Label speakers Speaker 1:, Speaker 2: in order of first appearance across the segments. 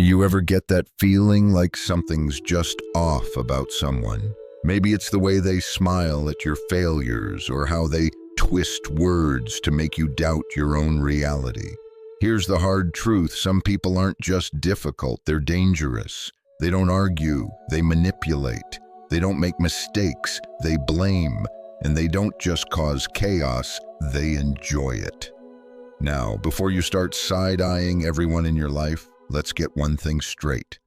Speaker 1: You ever get that feeling like something's just off about someone? Maybe it's the way they smile at your failures or how they twist words to make you doubt your own reality. Here's the hard truth: some people aren't just difficult, they're dangerous. They don't argue, they manipulate. They don't make mistakes, they blame. And they don't just cause chaos, they enjoy it. Now, before you start side-eyeing everyone in your life, let's get one thing straight.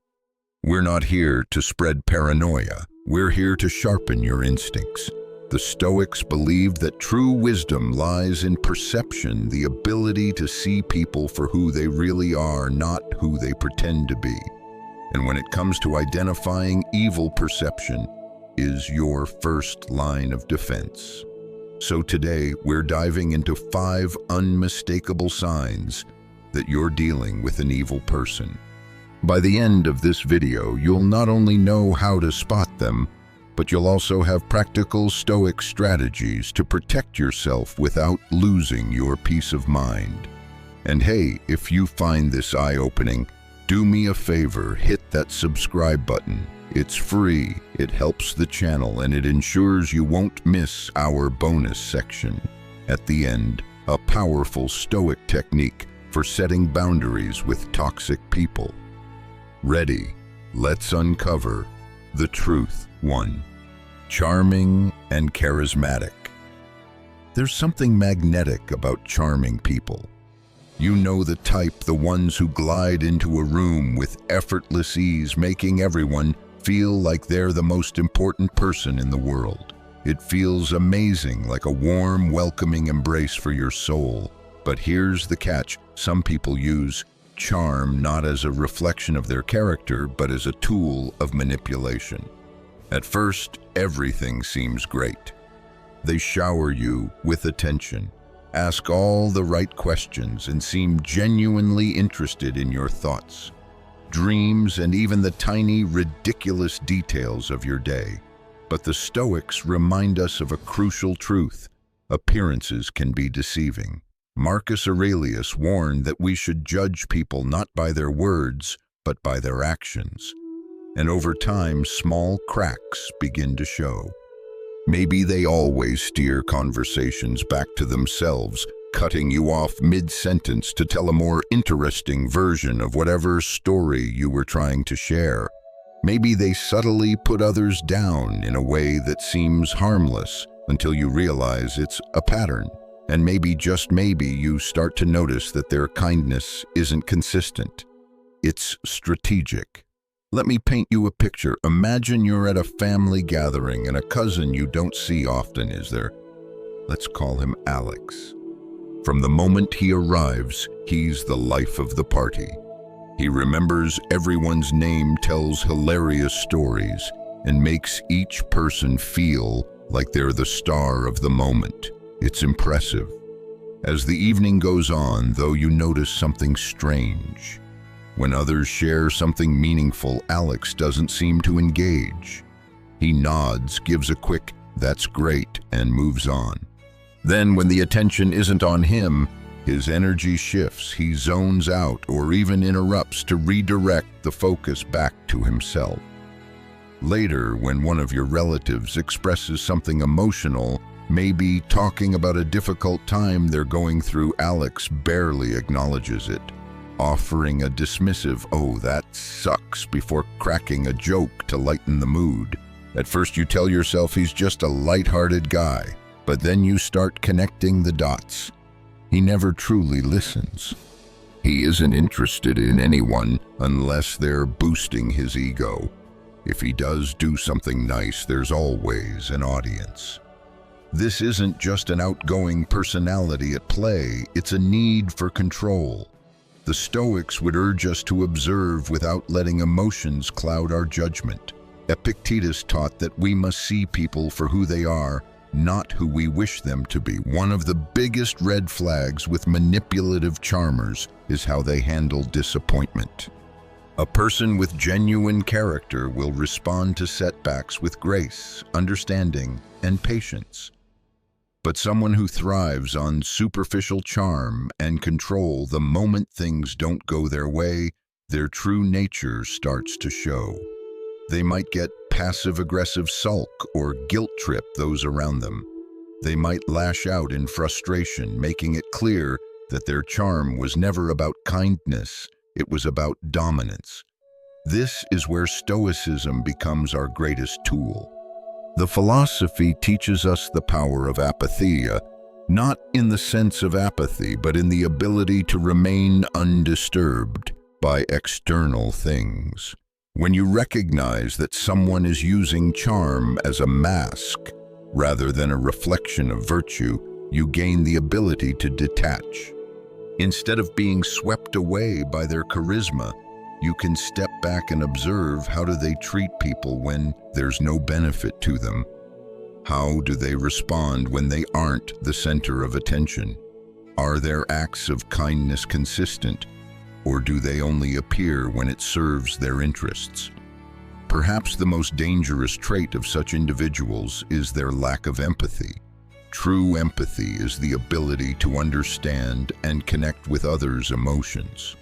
Speaker 1: We're not here to spread paranoia. We're here to sharpen your instincts. The Stoics believed that true wisdom lies in perception, the ability to see people for who they really are, not who they pretend to be. And when it comes to identifying evil, perception is your first line of defense. So today, we're diving into 5 unmistakable signs that you're dealing with an evil person. By the end of this video, you'll not only know how to spot them, but you'll also have practical Stoic strategies to protect yourself without losing your peace of mind. And hey, if you find this eye-opening, do me a favor, hit that subscribe button. It's free, it helps the channel, and it ensures you won't miss our bonus section. At the end, a powerful Stoic technique for setting boundaries with toxic people. Ready? Let's uncover the truth. 1. Charming and charismatic. There's something magnetic about charming people. You know the type, the ones who glide into a room with effortless ease, making everyone feel like they're the most important person in the world. It feels amazing, like a warm, welcoming embrace for your soul. But here's the catch: some people use charm not as a reflection of their character, but as a tool of manipulation. At first, everything seems great. They shower you with attention, ask all the right questions, and seem genuinely interested in your thoughts, dreams, and even the tiny, ridiculous details of your day. But the Stoics remind us of a crucial truth: appearances can be deceiving. Marcus Aurelius warned that we should judge people not by their words, but by their actions. And over time, small cracks begin to show. Maybe they always steer conversations back to themselves, cutting you off mid-sentence to tell a more interesting version of whatever story you were trying to share. Maybe they subtly put others down in a way that seems harmless until you realize it's a pattern. And maybe, just maybe, you start to notice that their kindness isn't consistent. It's strategic. Let me paint you a picture. Imagine you're at a family gathering and a cousin you don't see often is there. Let's call him Alex. From the moment he arrives, he's the life of the party. He remembers everyone's name, tells hilarious stories, and makes each person feel like they're the star of the moment. It's impressive. As the evening goes on, though, you notice something strange. When others share something meaningful, Alex doesn't seem to engage. He nods, gives a quick "that's great," and moves on. Then, when the attention isn't on him, his energy shifts. He zones out or even interrupts to redirect the focus back to himself. Later, when one of your relatives expresses something emotional, maybe talking about a difficult time they're going through, Alex barely acknowledges it, offering a dismissive "oh, that sucks," before cracking a joke to lighten the mood. At first you tell yourself he's just a light-hearted guy, but then you start connecting the dots. He never truly listens. He isn't interested in anyone unless they're boosting his ego. If he does do something nice, there's always an audience. This isn't just an outgoing personality at play, it's a need for control. The Stoics would urge us to observe without letting emotions cloud our judgment. Epictetus taught that we must see people for who they are, not who we wish them to be. One of the biggest red flags with manipulative charmers is how they handle disappointment. A person with genuine character will respond to setbacks with grace, understanding, and patience. But someone who thrives on superficial charm and control, the moment things don't go their way, their true nature starts to show. They might get passive-aggressive sulk or guilt-trip those around them. They might lash out in frustration, making it clear that their charm was never about kindness, it was about dominance. This is where Stoicism becomes our greatest tool. The philosophy teaches us the power of apatheia, not in the sense of apathy, but in the ability to remain undisturbed by external things. When you recognize that someone is using charm as a mask rather than a reflection of virtue, you gain the ability to detach. Instead of being swept away by their charisma, you can step back and observe how do they treat people when there's no benefit to them. How do they respond when they aren't the center of attention? Are their acts of kindness consistent, or do they only appear when it serves their interests? Perhaps the most dangerous trait of such individuals is their lack of empathy. True empathy is the ability to understand and connect with others' emotions.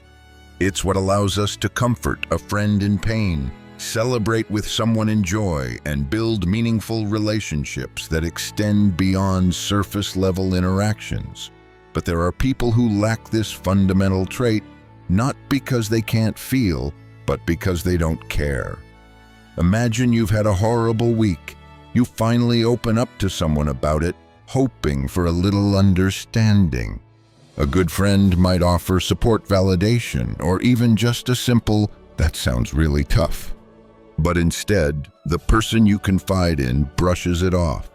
Speaker 1: It's what allows us to comfort a friend in pain, celebrate with someone in joy, and build meaningful relationships that extend beyond surface-level interactions. But there are people who lack this fundamental trait, not because they can't feel, but because they don't care. Imagine you've had a horrible week. You finally open up to someone about it, hoping for a little understanding. A good friend might offer support, validation, or even just a simple, "That sounds really tough." But instead, the person you confide in brushes it off.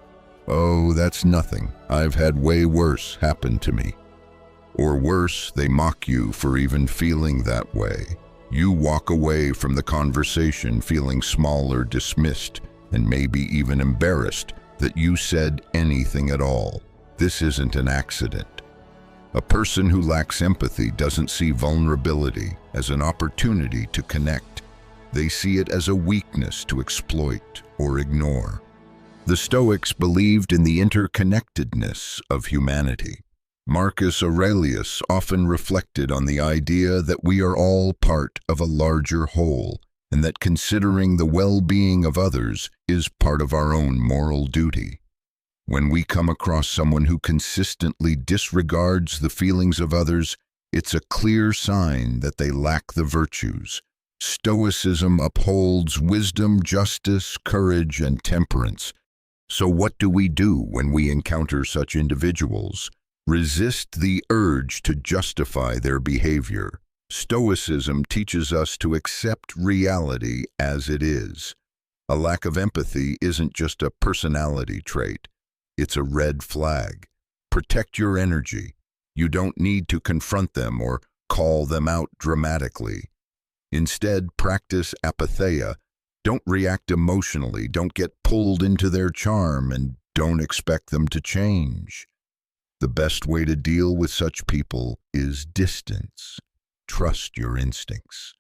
Speaker 1: "Oh, that's nothing. I've had way worse happen to me." Or worse, they mock you for even feeling that way. You walk away from the conversation feeling small or dismissed, and maybe even embarrassed that you said anything at all. This isn't an accident. A person who lacks empathy doesn't see vulnerability as an opportunity to connect. They see it as a weakness to exploit or ignore. The Stoics believed in the interconnectedness of humanity. Marcus Aurelius often reflected on the idea that we are all part of a larger whole, and that considering the well-being of others is part of our own moral duty. When we come across someone who consistently disregards the feelings of others, it's a clear sign that they lack the virtues. Stoicism upholds wisdom, justice, courage, and temperance. So what do we do when we encounter such individuals? Resist the urge to justify their behavior. Stoicism teaches us to accept reality as it is. A lack of empathy isn't just a personality trait. It's a red flag. Protect your energy. You don't need to confront them or call them out dramatically. Instead, practice apatheia. Don't react emotionally. Don't get pulled into their charm, and don't expect them to change. The best way to deal with such people is distance. Trust your instincts.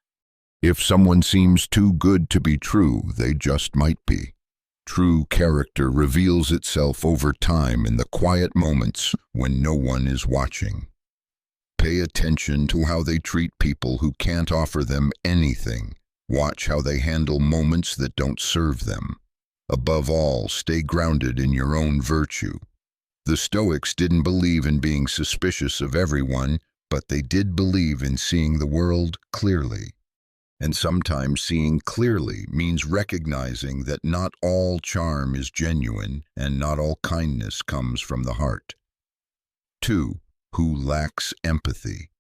Speaker 1: If someone seems too good to be true, they just might be. True character reveals itself over time in the quiet moments when no one is watching. Pay attention to how they treat people who can't offer them anything. Watch how they handle moments that don't serve them. Above all, stay grounded in your own virtue. The Stoics didn't believe in being suspicious of everyone, but they did believe in seeing the world clearly. And sometimes seeing clearly means recognizing that not all charm is genuine and not all kindness comes from the heart. 2. Who lacks empathy.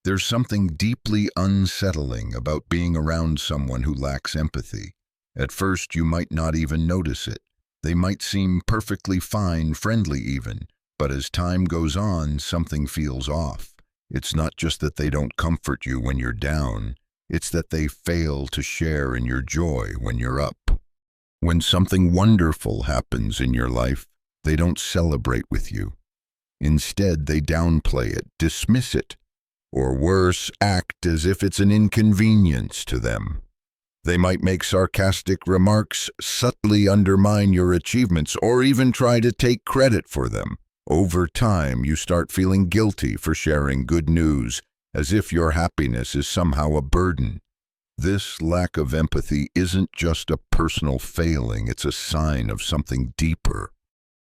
Speaker 1: There's something deeply unsettling about being around someone who lacks empathy. At first, you might not even notice it. They might seem perfectly fine, friendly even, but as time goes on, something feels off. It's not just that they don't comfort you when you're down, it's that they fail to share in your joy when you're up. When something wonderful happens in your life, they don't celebrate with you. Instead, they downplay it, dismiss it, or worse, act as if it's an inconvenience to them. They might make sarcastic remarks, subtly undermine your achievements, or even try to take credit for them. Over time, you start feeling guilty for sharing good news, as if your happiness is somehow a burden. This lack of empathy isn't just a personal failing, it's a sign of something deeper.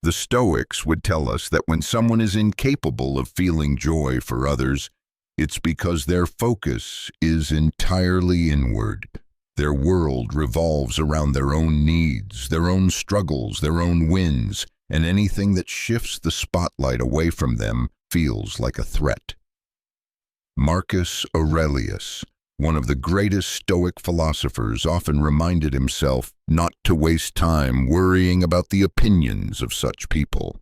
Speaker 1: The Stoics would tell us that when someone is incapable of feeling joy for others, it's because their focus is entirely inward. Their world revolves around their own needs, their own struggles, their own wins, and anything that shifts the spotlight away from them feels like a threat. Marcus Aurelius, one of the greatest Stoic philosophers, often reminded himself not to waste time worrying about the opinions of such people.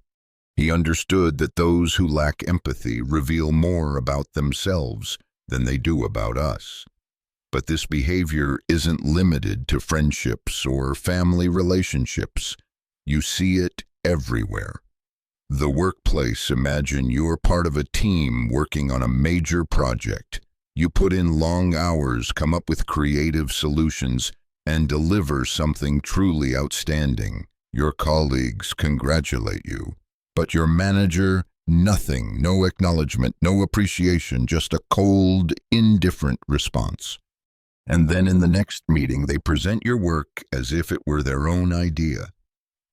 Speaker 1: He understood that those who lack empathy reveal more about themselves than they do about us. But this behavior isn't limited to friendships or family relationships. You see it everywhere. The workplace, imagine you're part of a team working on a major project. You put in long hours, come up with creative solutions, and deliver something truly outstanding. Your colleagues congratulate you. But your manager, nothing, no acknowledgement, no appreciation, just a cold, indifferent response. And then in the next meeting, they present your work as if it were their own idea.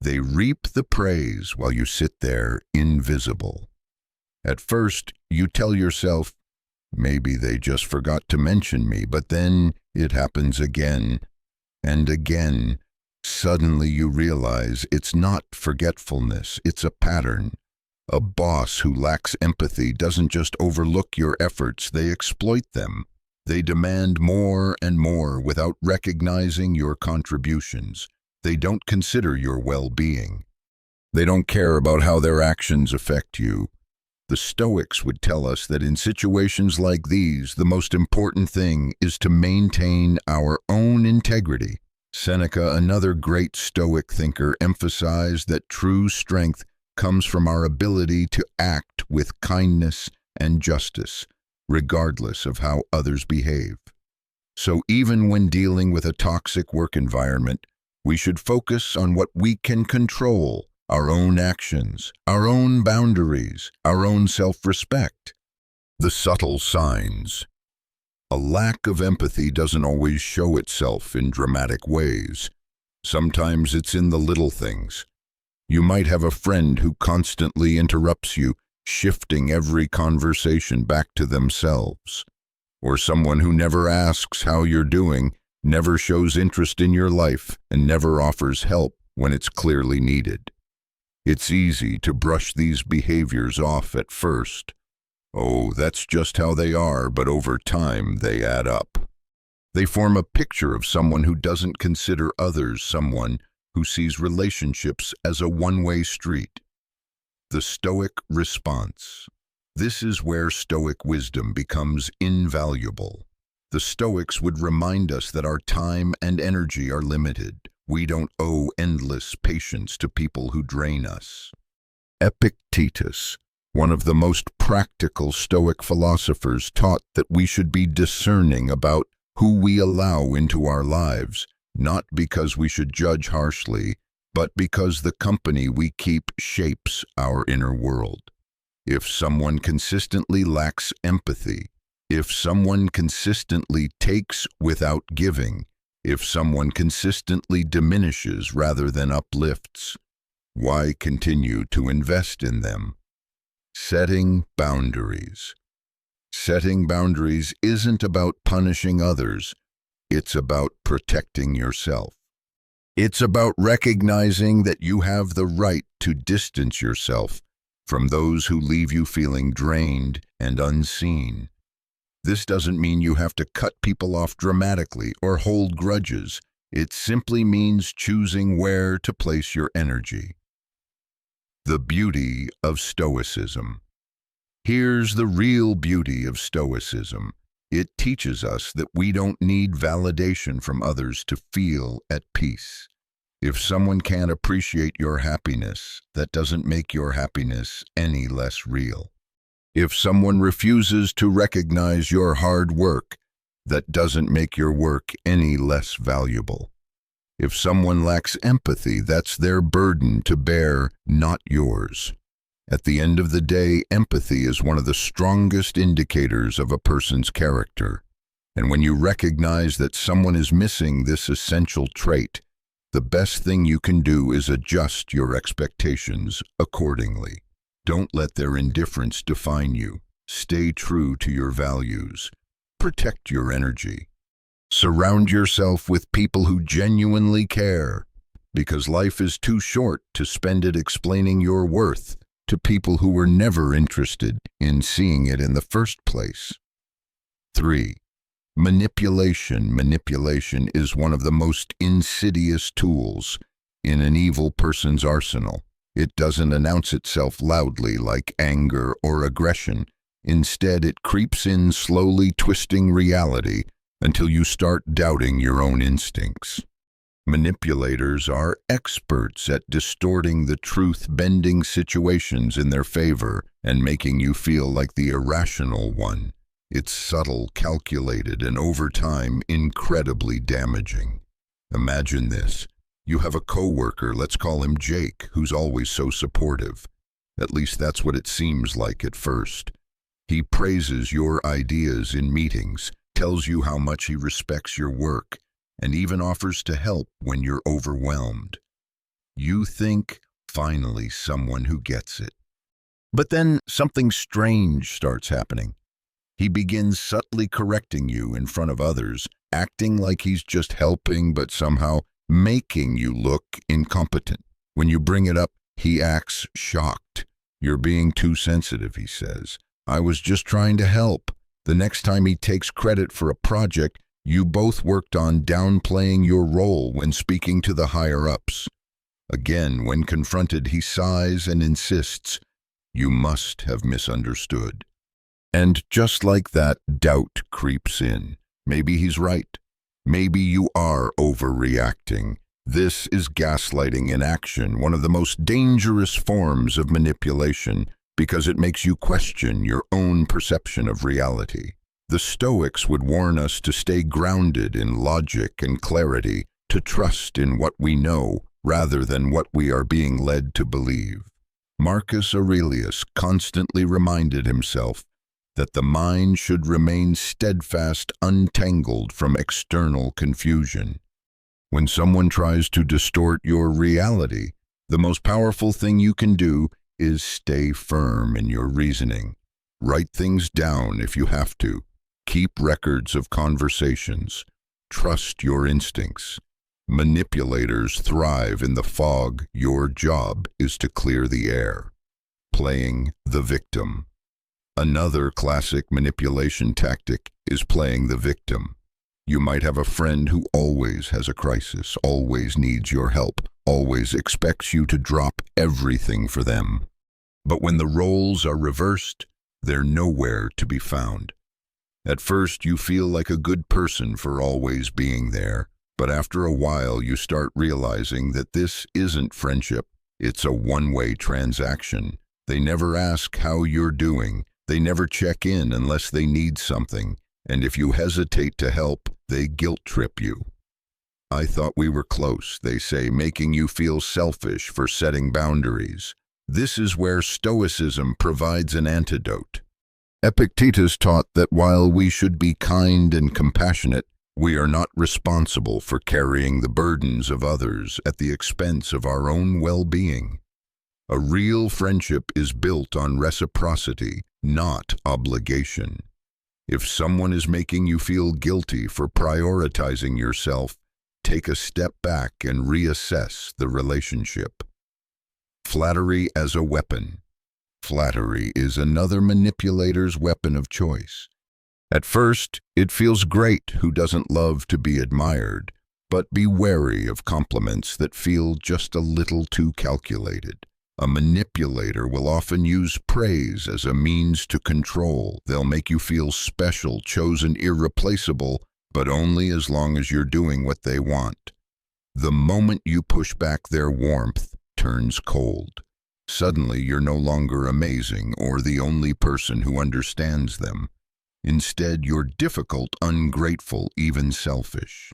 Speaker 1: They reap the praise while you sit there invisible. At first, you tell yourself, maybe they just forgot to mention me, but then it happens again and again. Suddenly you realize it's not forgetfulness, it's a pattern. A boss who lacks empathy doesn't just overlook your efforts, they exploit them. They demand more and more without recognizing your contributions. They don't consider your well-being. They don't care about how their actions affect you. The Stoics would tell us that in situations like these, the most important thing is to maintain our own integrity. Seneca, another great Stoic thinker, emphasized that true strength comes from our ability to act with kindness and justice, regardless of how others behave. So even when dealing with a toxic work environment, we should focus on what we can control, our own actions, our own boundaries, our own self-respect. The subtle signs. A lack of empathy doesn't always show itself in dramatic ways. Sometimes it's in the little things. You might have a friend who constantly interrupts you, shifting every conversation back to themselves. Or someone who never asks how you're doing, never shows interest in your life, and never offers help when it's clearly needed. It's easy to brush these behaviors off at first. Oh, that's just how they are, but over time they add up. They form a picture of someone who doesn't consider others, someone who sees relationships as a one-way street. The Stoic response. This is where Stoic wisdom becomes invaluable. The Stoics would remind us that our time and energy are limited. We don't owe endless patience to people who drain us. Epictetus, one of the most practical Stoic philosophers, taught that we should be discerning about who we allow into our lives, not because we should judge harshly, but because the company we keep shapes our inner world. If someone consistently lacks empathy, if someone consistently takes without giving, if someone consistently diminishes rather than uplifts, why continue to invest in them? Setting boundaries. Setting boundaries isn't about punishing others, it's about protecting yourself. It's about recognizing that you have the right to distance yourself from those who leave you feeling drained and unseen. This doesn't mean you have to cut people off dramatically or hold grudges. It simply means choosing where to place your energy. The beauty of Stoicism. Here's the real beauty of Stoicism. It teaches us that we don't need validation from others to feel at peace. If someone can't appreciate your happiness, that doesn't make your happiness any less real. If someone refuses to recognize your hard work, that doesn't make your work any less valuable. If someone lacks empathy, that's their burden to bear, not yours. At the end of the day, empathy is one of the strongest indicators of a person's character. And when you recognize that someone is missing this essential trait, the best thing you can do is adjust your expectations accordingly. Don't let their indifference define you. Stay true to your values. Protect your energy. Surround yourself with people who genuinely care, because life is too short to spend it explaining your worth to people who were never interested in seeing it in the first place. 3. Manipulation. Manipulation is one of the most insidious tools in an evil person's arsenal. It doesn't announce itself loudly like anger or aggression. Instead, it creeps in slowly, twisting reality until you start doubting your own instincts. Manipulators are experts at distorting the truth, bending situations in their favor, and making you feel like the irrational one. It's subtle, calculated, and over time, incredibly damaging. Imagine this. You have a coworker, let's call him Jake, who's always so supportive. At least that's what it seems like at first. He praises your ideas in meetings, tells you how much he respects your work, and even offers to help when you're overwhelmed. You think, finally, someone who gets it. But then something strange starts happening. He begins subtly correcting you in front of others, acting like he's just helping but somehow making you look incompetent. When you bring it up, he acts shocked. You're being too sensitive, he says. I was just trying to help. The next time he takes credit for a project you both worked on, downplaying your role when speaking to the higher-ups. Again, when confronted, he sighs and insists, you must have misunderstood. And just like that, doubt creeps in. Maybe he's right. Maybe you are overreacting. This is gaslighting in action, one of the most dangerous forms of manipulation, because it makes you question your own perception of reality. The Stoics would warn us to stay grounded in logic and clarity, to trust in what we know rather than what we are being led to believe. Marcus Aurelius constantly reminded himself that the mind should remain steadfast, untangled from external confusion. When someone tries to distort your reality, the most powerful thing you can do is stay firm in your reasoning. Write things down if you have to. Keep records of conversations. Trust your instincts. Manipulators thrive in the fog. Your job is to clear the air. Playing the victim. Another classic manipulation tactic is playing the victim. You might have a friend who always has a crisis, always needs your help, always expects you to drop everything for them. But when the roles are reversed, they're nowhere to be found. At first, you feel like a good person for always being there, but after a while you start realizing that this isn't friendship, it's a one-way transaction. They never ask how you're doing. They never check in unless they need something, and if you hesitate to help, they guilt-trip you. I thought we were close, they say, making you feel selfish for setting boundaries. This is where Stoicism provides an antidote. Epictetus taught that while we should be kind and compassionate, we are not responsible for carrying the burdens of others at the expense of our own well-being. A real friendship is built on reciprocity, not obligation. If someone is making you feel guilty for prioritizing yourself, take a step back and reassess the relationship. Flattery as a weapon. Flattery is another manipulator's weapon of choice. At first, it feels great. Who doesn't love to be admired? But be wary of compliments that feel just a little too calculated. A manipulator will often use praise as a means to control. They'll make you feel special, chosen, irreplaceable, but only as long as you're doing what they want. The moment you push back, their warmth turns cold. Suddenly, you're no longer amazing or the only person who understands them. Instead, you're difficult, ungrateful, even selfish.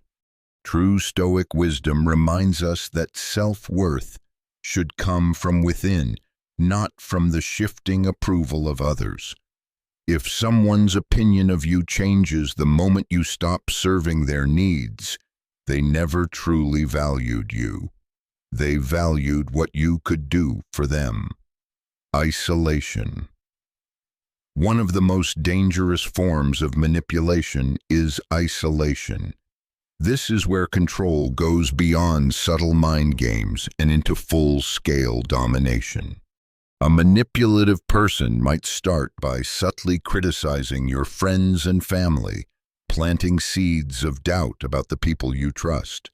Speaker 1: True Stoic wisdom reminds us that self-worth should come from within, not from the shifting approval of others. If someone's opinion of you changes the moment you stop serving their needs, they never truly valued you. They valued what you could do for them. Isolation. One of the most dangerous forms of manipulation is isolation. This is where control goes beyond subtle mind games and into full-scale domination. A manipulative person might start by subtly criticizing your friends and family, planting seeds of doubt about the people you trust.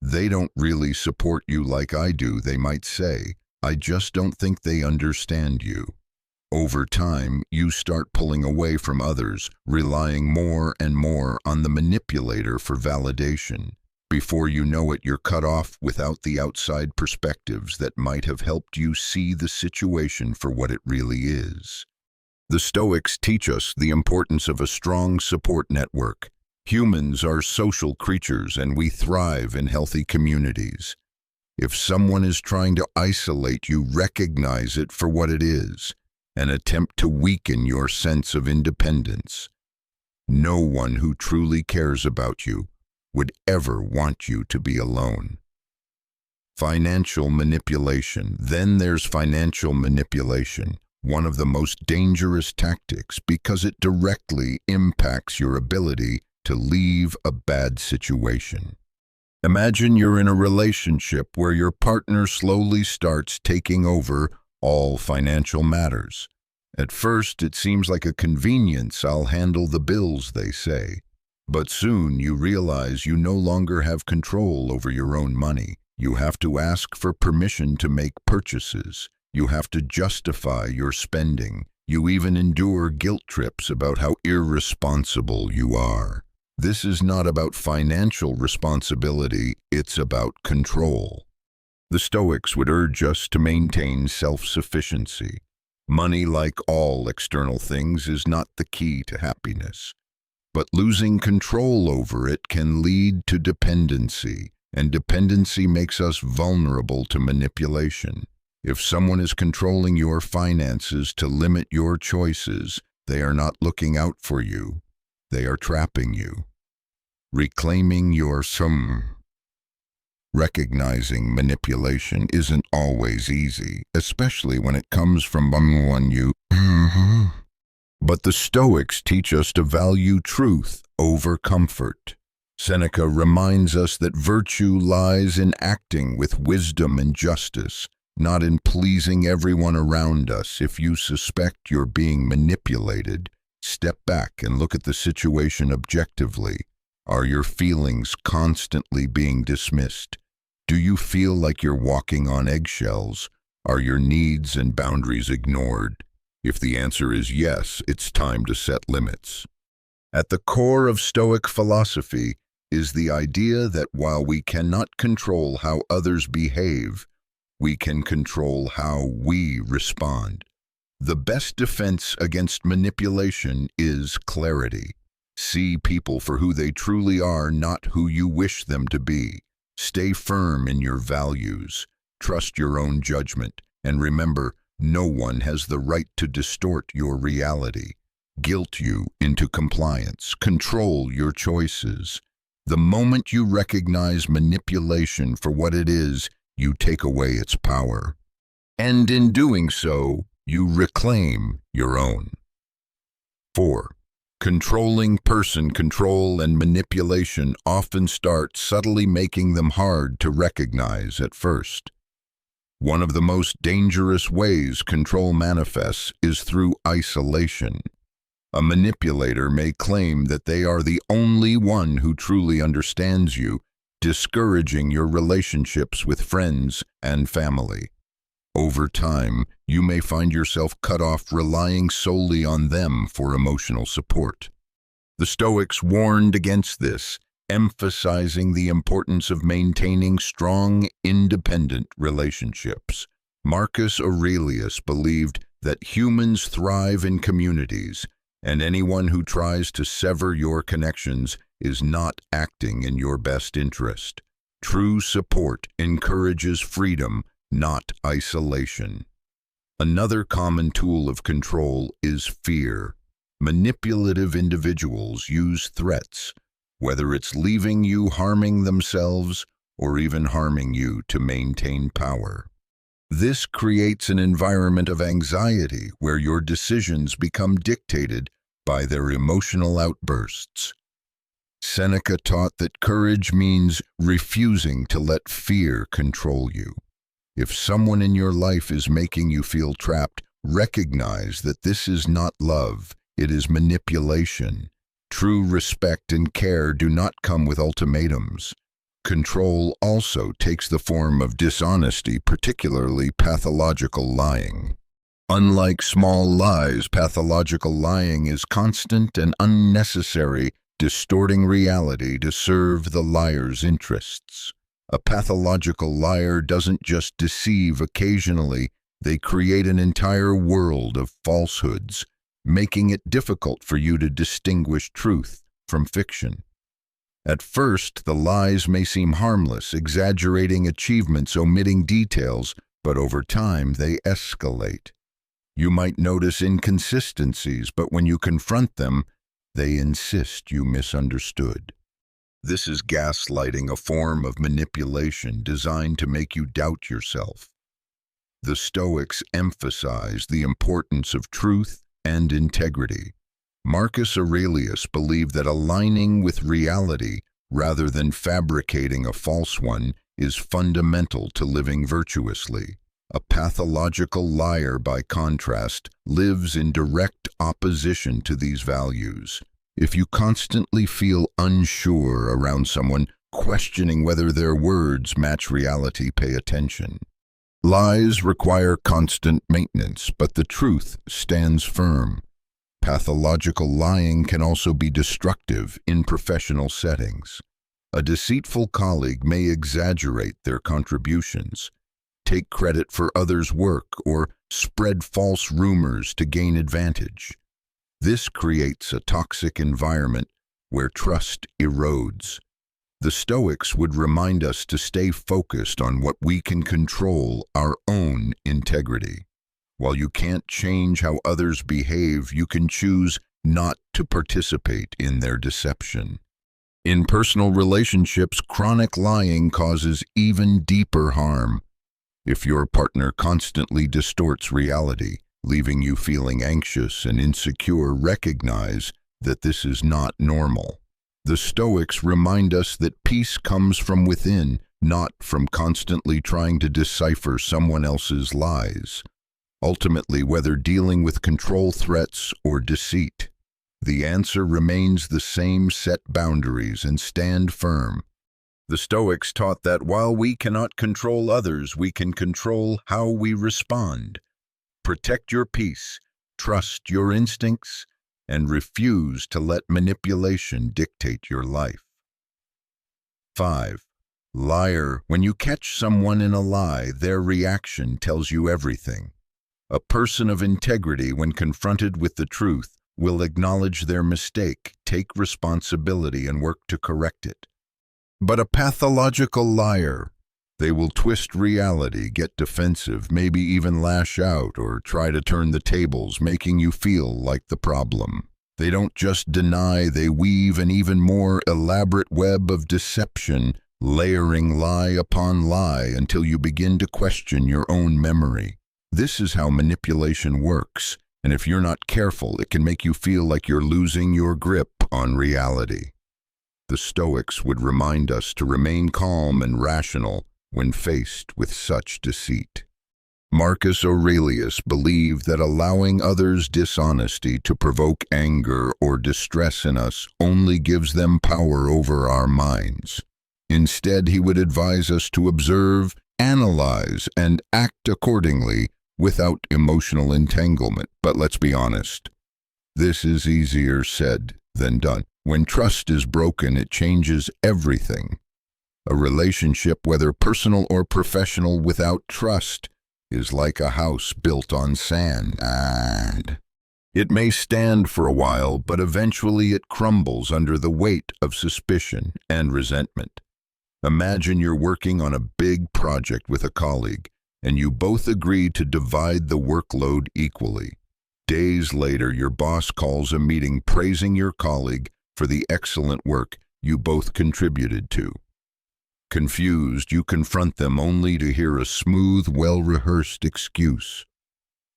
Speaker 1: They don't really support you like I do, they might say. I just don't think they understand you. Over time, you start pulling away from others, relying more and more on the manipulator for validation. Before you know it, you're cut off without the outside perspectives that might have helped you see the situation for what it really is. The Stoics teach us the importance of a strong support network. Humans are social creatures and we thrive in healthy communities. If someone is trying to isolate you, recognize it for what it is, an attempt to weaken your sense of independence. No one who truly cares about you would ever want you to be alone. Financial manipulation. Then there's financial manipulation, one of the most dangerous tactics because it directly impacts your ability to leave a bad situation. Imagine you're in a relationship where your partner slowly starts taking over all financial matters. At first, it seems like a convenience. I'll handle the bills, they say. But soon you realize you no longer have control over your own money. You have to ask for permission to make purchases. You have to justify your spending. You even endure guilt trips about how irresponsible you are. This is not about financial responsibility, it's about control. The Stoics would urge us to maintain self-sufficiency. Money, like all external things, is not the key to happiness. But losing control over it can lead to dependency, and dependency makes us vulnerable to manipulation. If someone is controlling your finances to limit your choices, they are not looking out for you. They are trapping you. Reclaiming your Recognizing manipulation isn't always easy, especially when it comes from someone you But the Stoics teach us to value truth over comfort. Seneca reminds us that virtue lies in acting with wisdom and justice, not in pleasing everyone around us. If you suspect you're being manipulated, step back and look at the situation objectively. Are your feelings constantly being dismissed? Do you feel like you're walking on eggshells? Are your needs and boundaries ignored? If the answer is yes, it's time to set limits. At the core of Stoic philosophy is the idea that while we cannot control how others behave, we can control how we respond. The best defense against manipulation is clarity. See people for who they truly are, not who you wish them to be. Stay firm in your values. Trust your own judgment. And remember, no one has the right to distort your reality, guilt you into compliance, control your choices. The moment you recognize manipulation for what it is, you take away its power. And in doing so, you reclaim your own. 4. Controlling person. Control and manipulation often start subtly, making them hard to recognize at first. One of the most dangerous ways control manifests is through isolation. A manipulator may claim that they are the only one who truly understands you, discouraging your relationships with friends and family. Over time, you may find yourself cut off, relying solely on them for emotional support. The Stoics warned against this, emphasizing the importance of maintaining strong, independent relationships. Marcus Aurelius believed that humans thrive in communities, and anyone who tries to sever your connections is not acting in your best interest. True support encourages freedom, not isolation. Another common tool of control is fear. Manipulative individuals use threats, whether it's leaving you harming themselves or even harming you to maintain power. This creates an environment of anxiety where your decisions become dictated by their emotional outbursts. Seneca taught that courage means refusing to let fear control you. If someone in your life is making you feel trapped, recognize that this is not love, it is manipulation. True respect and care do not come with ultimatums. Control also takes the form of dishonesty, particularly pathological lying. Unlike small lies, pathological lying is constant and unnecessary, distorting reality to serve the liar's interests. A pathological liar doesn't just deceive occasionally, they create an entire world of falsehoods, making it difficult for you to distinguish truth from fiction. At first, the lies may seem harmless, exaggerating achievements, omitting details, but over time they escalate. You might notice inconsistencies, but when you confront them, they insist you misunderstood. This is gaslighting, a form of manipulation designed to make you doubt yourself. The Stoics emphasize the importance of truth and integrity. Marcus Aurelius believed that aligning with reality rather than fabricating a false one is fundamental to living virtuously. A pathological liar, by contrast, lives in direct opposition to these values. If you constantly feel unsure around someone, questioning whether their words match reality, pay attention. Lies require constant maintenance, but the truth stands firm. Pathological lying can also be destructive in professional settings. A deceitful colleague may exaggerate their contributions, take credit for others' work, or spread false rumors to gain advantage. This creates a toxic environment where trust erodes. The Stoics would remind us to stay focused on what we can control, our own integrity. While you can't change how others behave, you can choose not to participate in their deception. In personal relationships, chronic lying causes even deeper harm. If your partner constantly distorts reality, leaving you feeling anxious and insecure, recognize that this is not normal. The Stoics remind us that peace comes from within, not from constantly trying to decipher someone else's lies. Ultimately, whether dealing with control threats or deceit, the answer remains the same: set boundaries and stand firm. The Stoics taught that while we cannot control others, we can control how we respond. Protect your peace, trust your instincts, and refuse to let manipulation dictate your life. 5. Liar. When you catch someone in a lie, their reaction tells you everything. A person of integrity, when confronted with the truth, will acknowledge their mistake, take responsibility, and work to correct it. But a pathological liar, they will twist reality, get defensive, maybe even lash out or try to turn the tables, making you feel like the problem. They don't just deny, they weave an even more elaborate web of deception, layering lie upon lie until you begin to question your own memory. This is how manipulation works, and if you're not careful, it can make you feel like you're losing your grip on reality. The Stoics would remind us to remain calm and rational when faced with such deceit. Marcus Aurelius believed that allowing others' dishonesty to provoke anger or distress in us only gives them power over our minds. Instead, he would advise us to observe, analyze, and act accordingly without emotional entanglement. But let's be honest, this is easier said than done. When trust is broken, it changes everything. A relationship, whether personal or professional, without trust is like a house built on sand. It may stand for a while, but eventually it crumbles under the weight of suspicion and resentment. Imagine you're working on a big project with a colleague, and you both agree to divide the workload equally. Days later, your boss calls a meeting praising your colleague for the excellent work you both contributed to. Confused, you confront them only to hear a smooth, well-rehearsed excuse.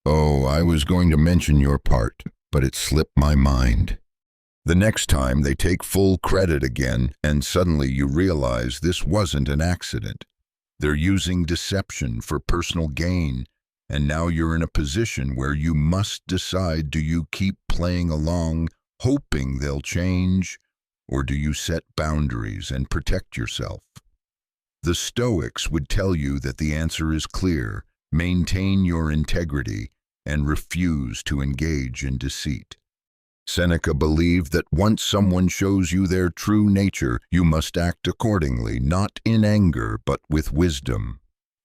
Speaker 1: "Oh, I was going to mention your part, but it slipped my mind." The next time, they take full credit again, and suddenly you realize this wasn't an accident. They're using deception for personal gain, and now you're in a position where you must decide, do you keep playing along, hoping they'll change, or do you set boundaries and protect yourself? The Stoics would tell you that the answer is clear: maintain your integrity and refuse to engage in deceit. Seneca believed that once someone shows you their true nature, you must act accordingly, not in anger, but with wisdom.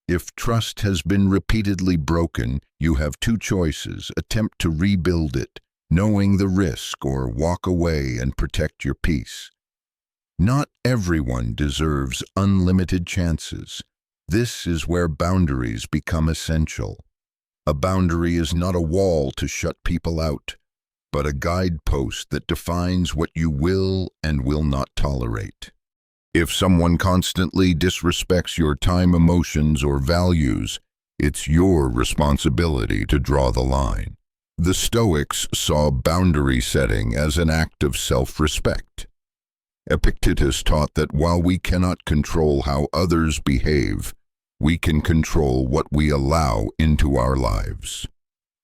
Speaker 1: If trust has been repeatedly broken, you have two choices: attempt to rebuild it, knowing the risk, or walk away and protect your peace. Not everyone deserves unlimited chances. This is where boundaries become essential. A boundary is not a wall to shut people out, but a guidepost that defines what you will and will not tolerate. If someone constantly disrespects your time, emotions, or values, it's your responsibility to draw the line. The Stoics saw boundary setting as an act of self-respect. Epictetus taught that while we cannot control how others behave, we can control what we allow into our lives.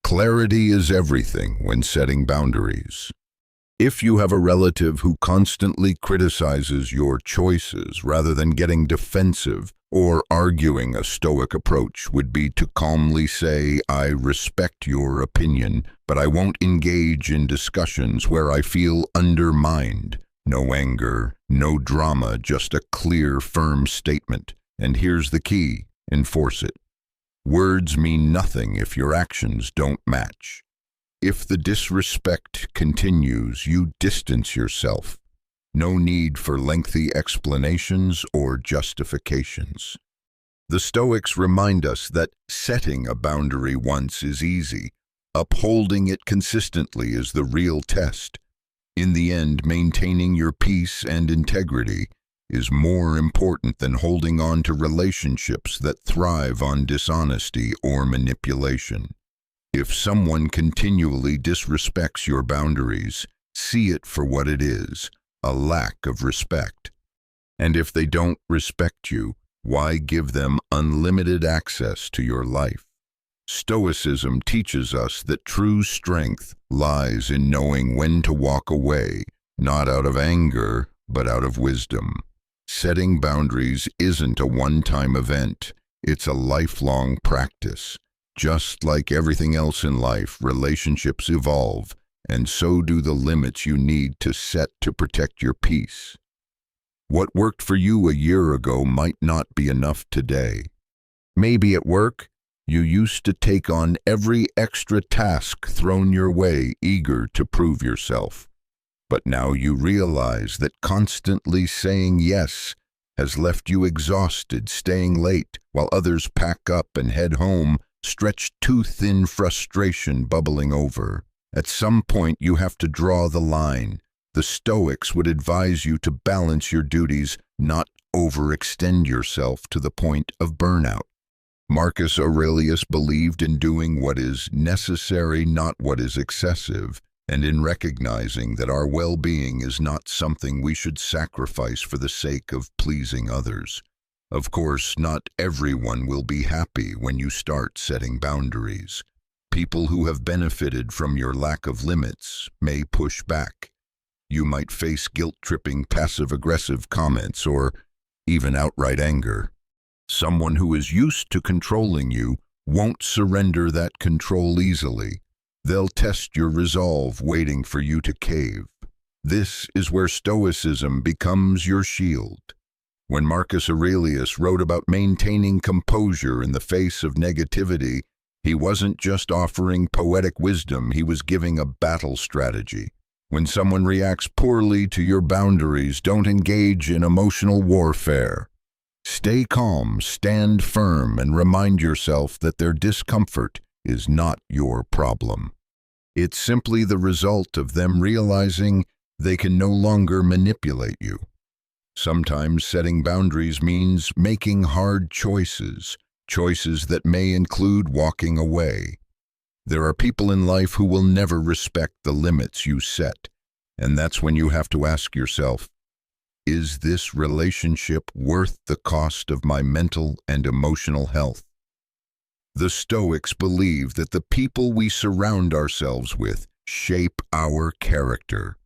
Speaker 1: Clarity is everything when setting boundaries. If you have a relative who constantly criticizes your choices rather than getting defensive or arguing, a Stoic approach would be to calmly say, "I respect your opinion, but I won't engage in discussions where I feel undermined." No anger, no drama, just a clear, firm statement. And here's the key: enforce it. Words mean nothing if your actions don't match. If the disrespect continues, you distance yourself. No need for lengthy explanations or justifications. The Stoics remind us that setting a boundary once is easy. Upholding it consistently is the real test. In the end, maintaining your peace and integrity is more important than holding on to relationships that thrive on dishonesty or manipulation. If someone continually disrespects your boundaries, see it for what it is: a lack of respect. And if they don't respect you, why give them unlimited access to your life? Stoicism teaches us that true strength lies in knowing when to walk away, not out of anger, but out of wisdom. Setting boundaries isn't a one-time event, it's a lifelong practice. Just like everything else in life, relationships evolve, and so do the limits you need to set to protect your peace. What worked for you a year ago might not be enough today. Maybe at work, you used to take on every extra task thrown your way, eager to prove yourself. But now you realize that constantly saying yes has left you exhausted, staying late while others pack up and head home, stretched too thin, frustration bubbling over. At some point, you have to draw the line. The Stoics would advise you to balance your duties, not overextend yourself to the point of burnout. Marcus Aurelius believed in doing what is necessary, not what is excessive, and in recognizing that our well-being is not something we should sacrifice for the sake of pleasing others. Of course, not everyone will be happy when you start setting boundaries. People who have benefited from your lack of limits may push back. You might face guilt-tripping, passive-aggressive comments or even outright anger. Someone who is used to controlling you won't surrender that control easily. They'll test your resolve, waiting for you to cave. This is where Stoicism becomes your shield. When Marcus Aurelius wrote about maintaining composure in the face of negativity, he wasn't just offering poetic wisdom, he was giving a battle strategy. When someone reacts poorly to your boundaries, don't engage in emotional warfare. Stay calm, stand firm, and remind yourself that their discomfort is not your problem. It's simply the result of them realizing they can no longer manipulate you. Sometimes setting boundaries means making hard choices, choices that may include walking away. There are people in life who will never respect the limits you set, and that's when you have to ask yourself, is this relationship worth the cost of my mental and emotional health? The Stoics believe that the people we surround ourselves with shape our character.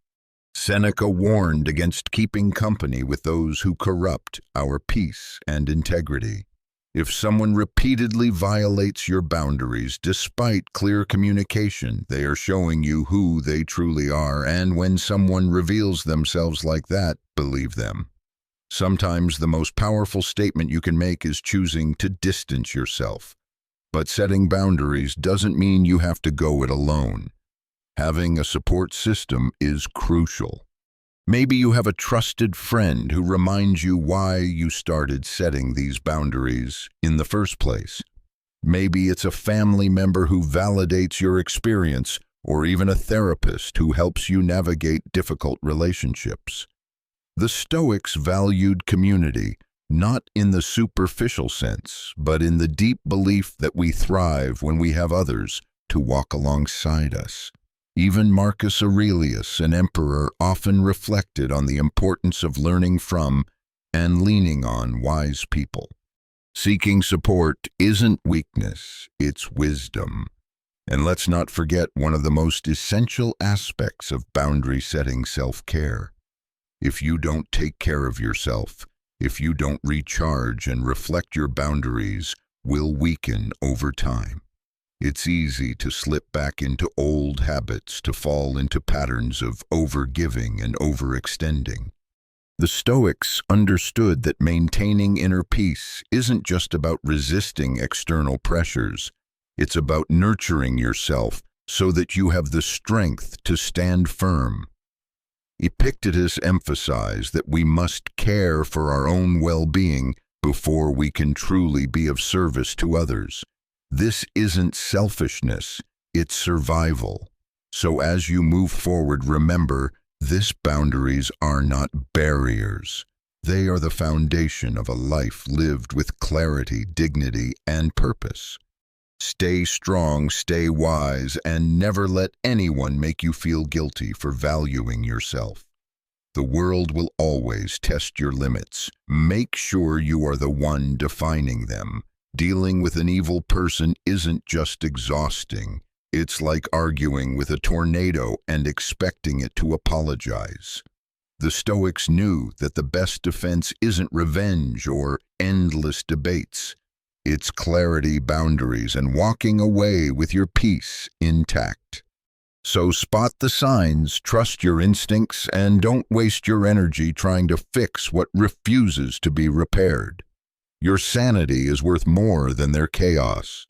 Speaker 1: Seneca warned against keeping company with those who corrupt our peace and integrity. If someone repeatedly violates your boundaries despite clear communication, they are showing you who they truly are, and when someone reveals themselves like that, believe them. Sometimes the most powerful statement you can make is choosing to distance yourself. But setting boundaries doesn't mean you have to go it alone. Having a support system is crucial. Maybe you have a trusted friend who reminds you why you started setting these boundaries in the first place. Maybe it's a family member who validates your experience, or even a therapist who helps you navigate difficult relationships. The Stoics valued community, not in the superficial sense, but in the deep belief that we thrive when we have others to walk alongside us. Even Marcus Aurelius, an emperor, often reflected on the importance of learning from and leaning on wise people. Seeking support isn't weakness, it's wisdom. And let's not forget one of the most essential aspects of boundary-setting self-care. If you don't take care of yourself, if you don't recharge and reflect, your boundaries will weaken over time. It's easy to slip back into old habits, to fall into patterns of overgiving and overextending. The Stoics understood that maintaining inner peace isn't just about resisting external pressures. It's about nurturing yourself so that you have the strength to stand firm. Epictetus emphasized that we must care for our own well-being before we can truly be of service to others. This isn't selfishness, it's survival. So as you move forward, remember, these boundaries are not barriers. They are the foundation of a life lived with clarity, dignity, and purpose. Stay strong, stay wise, and never let anyone make you feel guilty for valuing yourself. The world will always test your limits. Make sure you are the one defining them. Dealing with an evil person isn't just exhausting. It's like arguing with a tornado and expecting it to apologize. The Stoics knew that the best defense isn't revenge or endless debates. It's clarity, boundaries, and walking away with your peace intact. So spot the signs, trust your instincts, and don't waste your energy trying to fix what refuses to be repaired. Your sanity is worth more than their chaos.